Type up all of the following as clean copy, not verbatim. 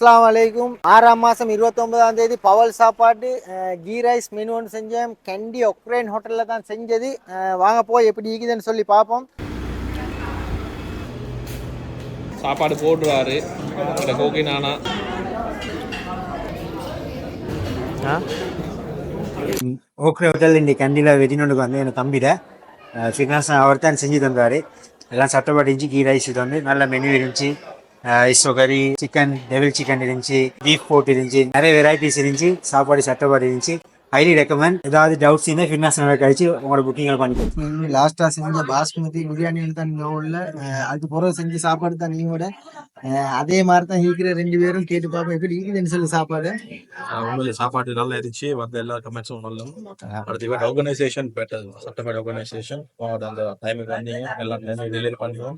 அஸ்ஸலாமு அலைக்கும். 6ஆம் மாதம் 29ஆம் தேதி பவல் சாப்பாடு கீ ரைஸ் மெனு ஒன்று செஞ்சேன். கண்டி ஒக்ரேன் ஹோட்டலில் தான் செஞ்சது. வாங்க போய் எப்படி இருக்குதுன்னு சொல்லி பார்ப்போம். சாப்பாடு போடுறாரு கோகி நானா. ஓக்ரே ஹோட்டல் இன்றைக்கி கண்டியில் வெட்டினோண்டுக்கு வந்து என் தம்பிட ஃபினாஸ் அவர் தான் செஞ்சு தந்தார். எல்லாம் சட்டப்பாடு இருந்துச்சு. கீ ரைஸ் இது வந்து நல்ல மெனு இருந்துச்சு. ஐஸோ கறி, சிக்கன், டெவில் சிக்கன் இருந்துச்சு, பீஃப் போட் இருந்துச்சு, நிறைய வெரைட்டிஸ் இருந்துச்சு. சாப்பாடு சட்டப்பாடு இருந்துச்சு. Highly recommend. ஏதாவது டவுட்ஸ் இருந்தால் ஃபிட்னஸ் கழிச்சு உங்களோட புக்கிங் பண்ணிக்கோ. லாஸ்ட்டாக செஞ்ச பாஸ்மதி பிரியாணியில் தான் நீங்கள் உள்ள அதுக்கு பிறகு செஞ்ச சாப்பாடு தான் நீங்களோட அதே மாதிரி தான் இருக்கிற 2 பேரும் கேட்டு பார்ப்போம் எப்படி இருக்குதுன்னு சொல்லி சாப்பாடு. உண்மையிலே சாப்பாடு நல்லா இருந்துச்சு. வந்து எல்லா கமெண்ட்ஸும் நல்லா. அடுத்து ஆர்கனைசேஷன் பெட்டர். சட்டப்பாடு ஆர்கனைசேஷன் அந்த டைமுக்கு வந்தீங்க எல்லாம் டெலிவரி பண்ணுவோம்.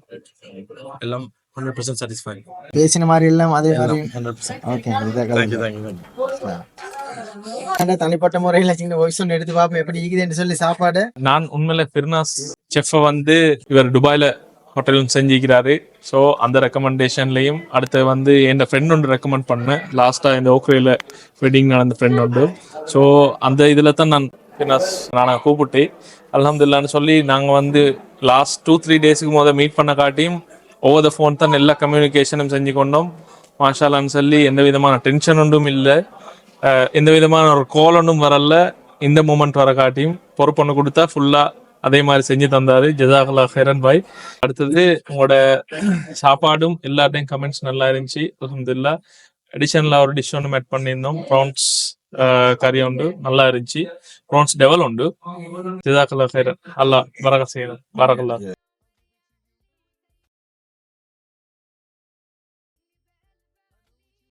எல்லாம் 100% satisfied. பேசின மாதிரி எல்லாம் அதே மாதிரி 100%. ஓகே. தேங்க்யூ. தனிப்பட்ட முறையில் சின்ன வாய்ஸ் ஒன்று எடுத்து பார்ப்போம் எப்படி இருக்குதுன்னு சொல்லி சாப்பாடு. நான் உண்மையில ஃபிர்னாஸ் செஃப்பை வந்து இவர் துபாயில் ஹோட்டலும் செஞ்சுக்கிறாரு. ஸோ அந்த ரெக்கமெண்டேஷன்லையும் அடுத்து வந்து என் ஃப்ரெண்ட் ஒன்று ரெக்கமெண்ட் பண்ணேன். லாஸ்ட்டாக இந்த ஓக்ரேயில் வெட்டிங் நடந்த ஃப்ரெண்ட் உண்டு. ஸோ அந்த இதில் தான் நான் ஃபிர்னாஸ் நான் கூப்பிட்டு அல்ஹம்துலில்லாஹ்னு சொல்லி நாங்கள் வந்து லாஸ்ட் 2-3 டேஸுக்கு மீட் பண்ண காட்டியும் ஓவர் த ஃபோன் தான் எல்லா கம்யூனிகேஷனும் செஞ்சு கொண்டோம். மாஷாலான்னு சொல்லி எந்த விதமான டென்ஷன் ஒன்றும் இல்லை, எந்த விதமான ஒரு கோல் ஒன்றும் வரல. இந்த மூமெண்ட் வர காட்டியும் பொறுப்பொன்று கொடுத்தா ஃபுல்லாக அதே மாதிரி செஞ்சு தந்தாரு. ஜஸாக்கல்லாஹ் ஹைரன் பாய். அடுத்தது உங்களோட சாப்பாடும் எல்லாத்தையும் கமெண்ட்ஸ் நல்லா இருந்துச்சு. அல்ஹம்துலில்லாஹ். அடிஷனலாக ஒரு டிஷ் ஒன்று மேட் பண்ணியிருந்தோம். ப்ரான்ஸ் கறி உண்டு, நல்லா இருந்துச்சு. ப்ரான்ஸ் டெவல் உண்டு. ஜஸாக்கல்லாஹ் ஹைரன். அல்லாஹ் பரக்கத் செய்யணும். பரக்கல்லாஹ்.